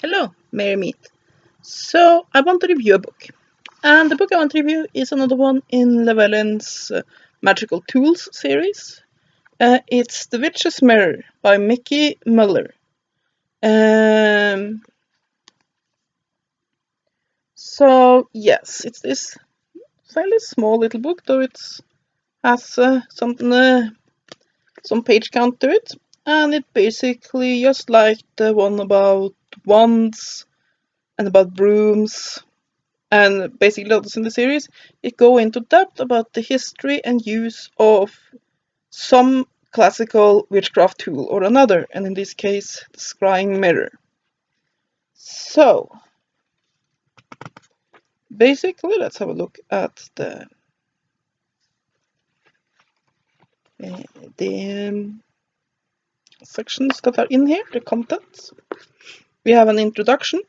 Hello, Mary Meet. So, I want to review a book. And the book I want to review is another one in Llewellyn's Magical Tools series. It's The Witch's Mirror by Mickie Muller. Um, yes, it's this fairly small little book, though it has some page count to it. And it basically, just like the one about wands and about brooms, and basically others in the series, it go into depth about the history and use of some classical witchcraft tool or another, and in this case, the scrying mirror. So, basically, let's have a look at the sections that are in here, the contents. We have an introduction.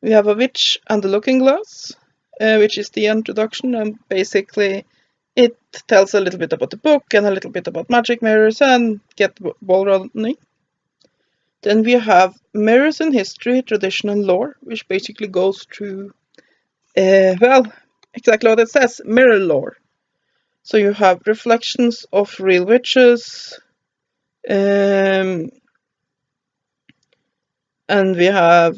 We have a witch and the looking glass, which is the introduction, and basically it tells a little bit about the book and a little bit about magic mirrors and get the ball rolling. Then we have mirrors in history, tradition, and lore, which basically goes through, well, exactly what it says, mirror lore. So you have reflections of real witches, and we have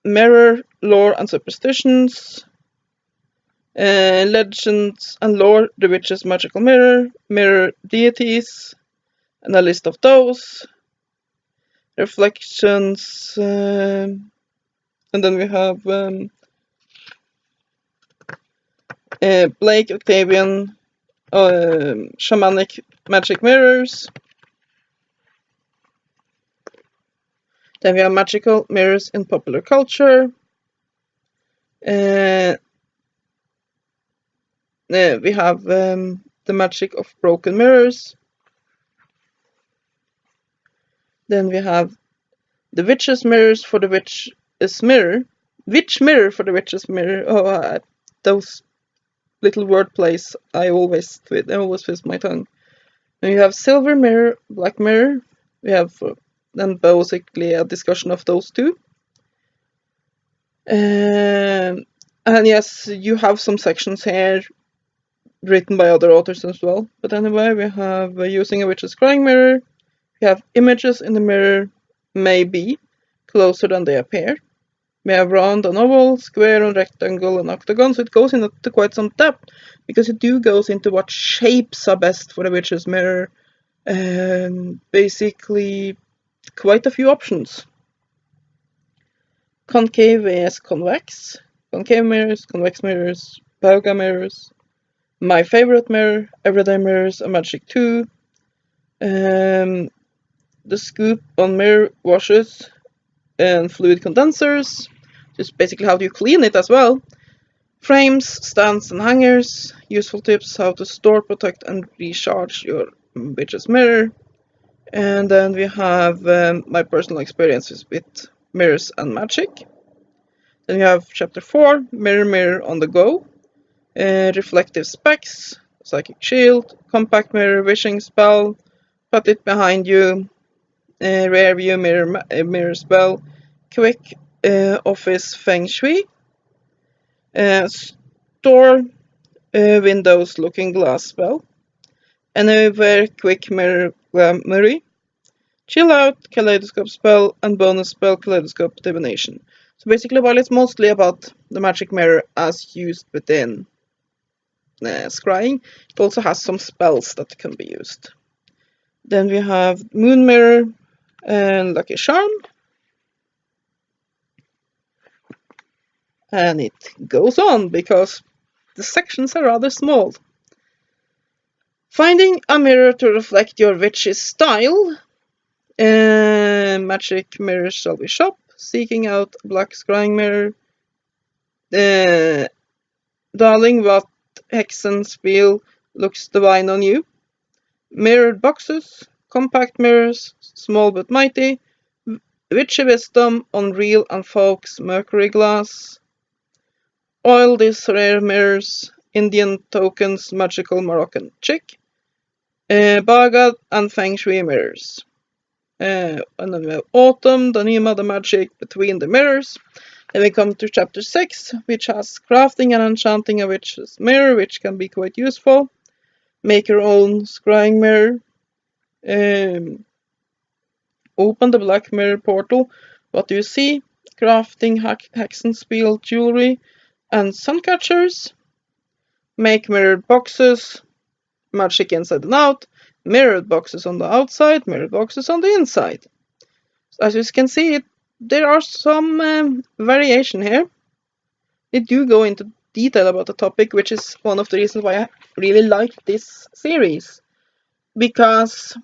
mirror lore and superstitions, legends and lore, the witch's magical mirror, mirror deities, and a list of those, reflections, and then we have Blake Octavian, shamanic magic mirrors. Then we have magical mirrors in popular culture. We have the magic of broken mirrors. Then we have the witch's mirrors for the witch's mirror. Witch mirror for the witch's mirror. Oh, those little word plays I always twist my tongue. And you have silver mirror, black mirror. We have then basically a discussion of those two. And yes, you have some sections here written by other authors as well. But anyway, we have using a witch's scrying mirror. We have images in the mirror may be closer than they appear. We have round and oval, square and rectangle and octagon, so it goes into quite some depth, because it goes into what shapes are best for the witch's mirror. Basically, quite a few options. Concave vs convex, concave mirrors, convex mirrors, Bauga mirrors, my favorite mirror, everyday mirrors, a Magick 2, the scoop on mirror washes and fluid condensers, just basically how do you clean it as well. Frames, stands and hangers, useful tips how to store, protect and recharge your witch's mirror. And then we have my personal experiences with mirrors and magic. Then we have chapter 4, mirror on the go, reflective specs, psychic shield, compact mirror, wishing spell, put it behind you, rear view mirror spell, quick office feng shui, store windows looking glass spell, anywhere quick mirror glamory, chill out kaleidoscope spell, and bonus spell kaleidoscope divination. So basically, while it's mostly about the magic mirror as used within scrying, it also has some spells that can be used. Then we have moon mirror and lucky charm. And it goes on because the sections are rather small. Finding a mirror to reflect your witch's style. Magic mirrors shall we shop. Seeking out a black scrying mirror. Darling, what hexenspiel looks divine on you. Mirrored boxes. Compact mirrors. Small but mighty. Witchy wisdom on real and folks mercury glass. Oil these rare mirrors, Indian tokens, magical Moroccan chick, Bagad and Feng Shui mirrors. And then we have Autumn, the new Mother Magic between the mirrors. Then we come to chapter 6, which has crafting and enchanting a witch's mirror, which can be quite useful. Make your own scrying mirror. Open the black mirror portal. What do you see? Crafting hexenspiel jewelry and sun catchers. Make mirrored boxes. Magic inside and out. Mirrored boxes on the outside, mirrored boxes on the inside. As you can see, there are some variation here. They do go into detail about the topic, which is one of the reasons why I really like this series. Because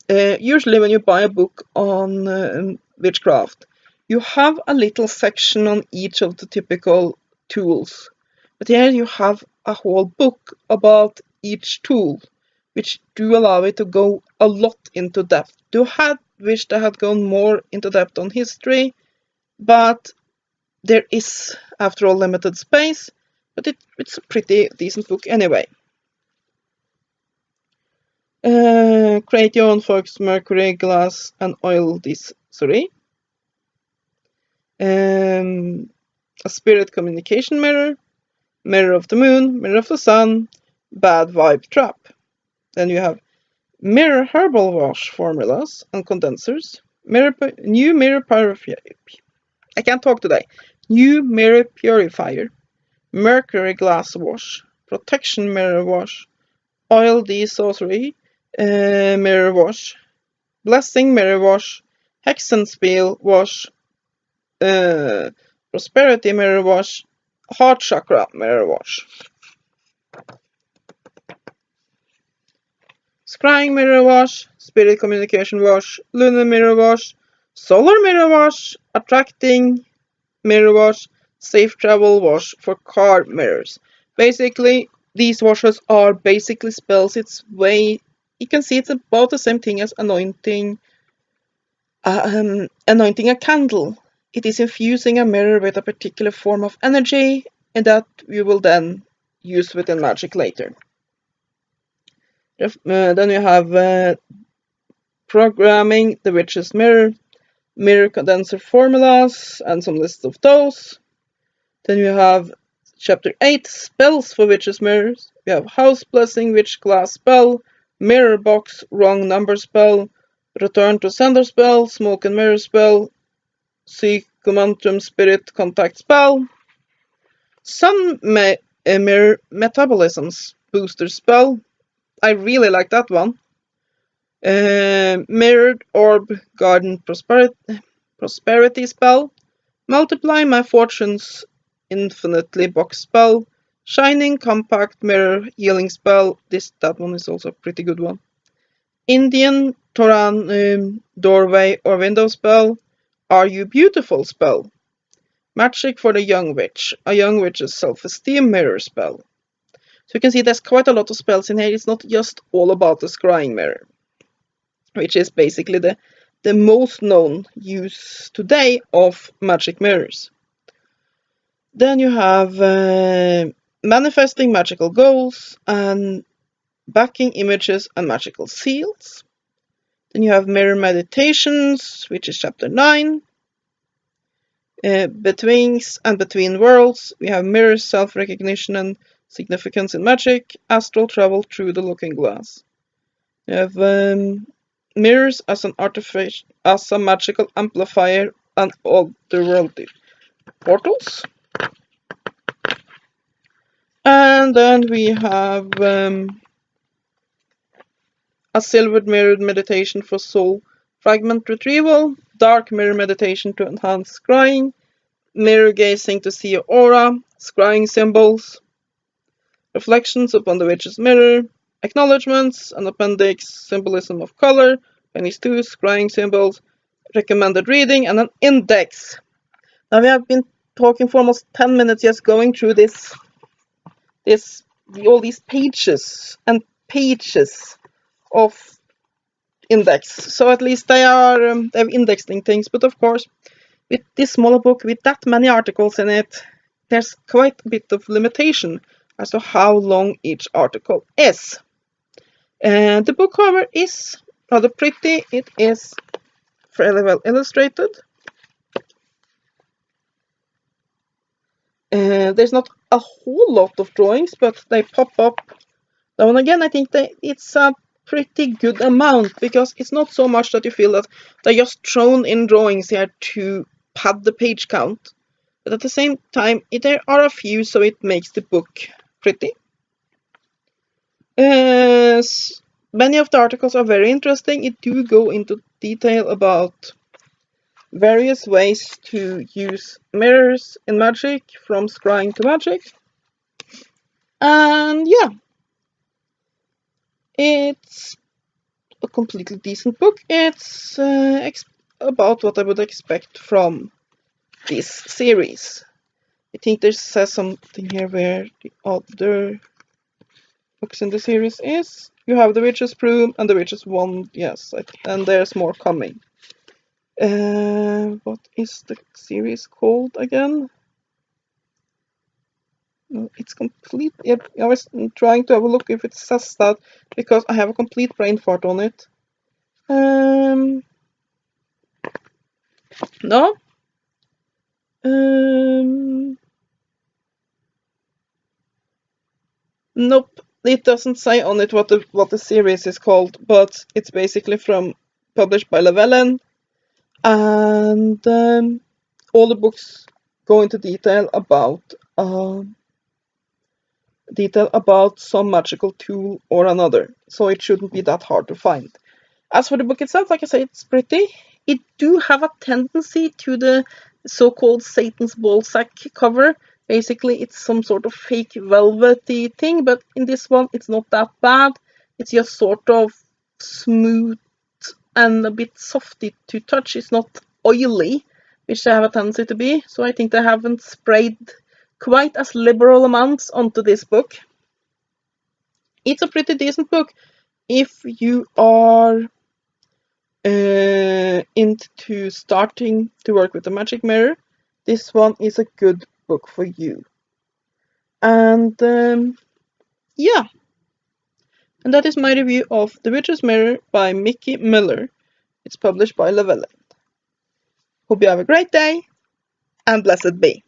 usually when you buy a book on witchcraft, you have a little section on each of the typical tools. But here you have a whole book about each tool, which do allow it to go a lot into depth. Do had wished I had gone more into depth on history, but there is, after all, limited space. But it's a pretty decent book anyway. Create your own fox, mercury, glass, and oil this. A spirit communication mirror, mirror of the moon, mirror of the sun, bad vibe trap. Then you have mirror herbal wash formulas and condensers, new mirror purifier. I can't talk today. New mirror purifier, mercury glass wash, protection mirror wash, oil sorcery mirror wash, blessing mirror wash, hexenspiel wash, prosperity mirror wash, heart chakra mirror wash. Scrying mirror wash, spirit communication wash, lunar mirror wash, solar mirror wash, attracting mirror wash, safe travel wash for car mirrors. Basically, these washes are basically spells. You can see it's about the same thing as anointing a candle. It is infusing a mirror with a particular form of energy, and that you will then use within Magic later. Then you have programming the witch's mirror, mirror condenser formulas, and some lists of those. Then you have chapter 8, spells for witch's mirrors. We have house blessing, witch glass spell, mirror box, wrong number spell, return to sender spell, smoke and mirror spell, psychomantum spirit contact spell, sun mirror metabolisms booster spell. I really like that one. Mirrored orb garden prosperity spell, multiply my fortunes infinitely box spell, shining compact mirror healing spell. That one is also a pretty good one. Indian Toran doorway or window spell, are you beautiful spell, magic for the young witch, a young witch's self-esteem mirror spell. So you can see there's quite a lot of spells in here. It's not just all about the scrying mirror, which is basically the most known use today of magic mirrors. Then you have manifesting magical goals and backing images and magical seals. Then you have mirror meditations, which is chapter 9. Between worlds, we have mirror self-recognition and significance in magic, astral travel through the looking glass. You have mirrors as an artifact, as a magical amplifier, and otherworldly portals. And then we have a silvered mirrored meditation for soul fragment retrieval, dark mirror meditation to enhance scrying, mirror gazing to see your aura, scrying symbols, reflections upon the witch's mirror, acknowledgements, an appendix, symbolism of color, pennies 2, scrying symbols, recommended reading, and an index. Now we have been talking for almost 10 minutes just going through all these pages and pages of index. So at least they've indexing things, but of course with this smaller book with that many articles in it, there's quite a bit of limitation as to how long each article is. The book, however, is rather pretty. It is fairly well illustrated. There's not a whole lot of drawings, but they pop up now and again. I think it's a pretty good amount, because it's not so much that you feel that they're just thrown in drawings here to pad the page count, but at the same time there are a few, so it makes the book pretty. Many of the articles are very interesting. It do go into detail about various ways to use mirrors in Magick, from Scrying to Magick. And yeah, it's a completely decent book. It's about what I would expect from this series. I think there says something here where the other books in the series is. You have the Witch's Broom and the Witch's Wand, yes, and there's more coming. What is the series called again? It's complete. I was trying to have a look if it says that, because I have a complete brain fart on it. No. Nope. It doesn't say on it what the series is called, but it's basically published by Llewellyn, and all the books go into detail about some magical tool or another, so it shouldn't be that hard to find. As for the book itself, like I say, it's pretty. It do have a tendency to the so-called Satan's Ballsack cover. Basically, it's some sort of fake velvety thing, but in this one, it's not that bad. It's just sort of smooth and a bit softy to touch. It's not oily, which they have a tendency to be, so I think they haven't sprayed quite as liberal amounts onto this book. It's a pretty decent book if you are into starting to work with the magic mirror. This one is a good book for you. And yeah, and that is my review of The Witch's Mirror by Mickie Muller. It's published by Llewellyn. Hope you have a great day, and blessed be.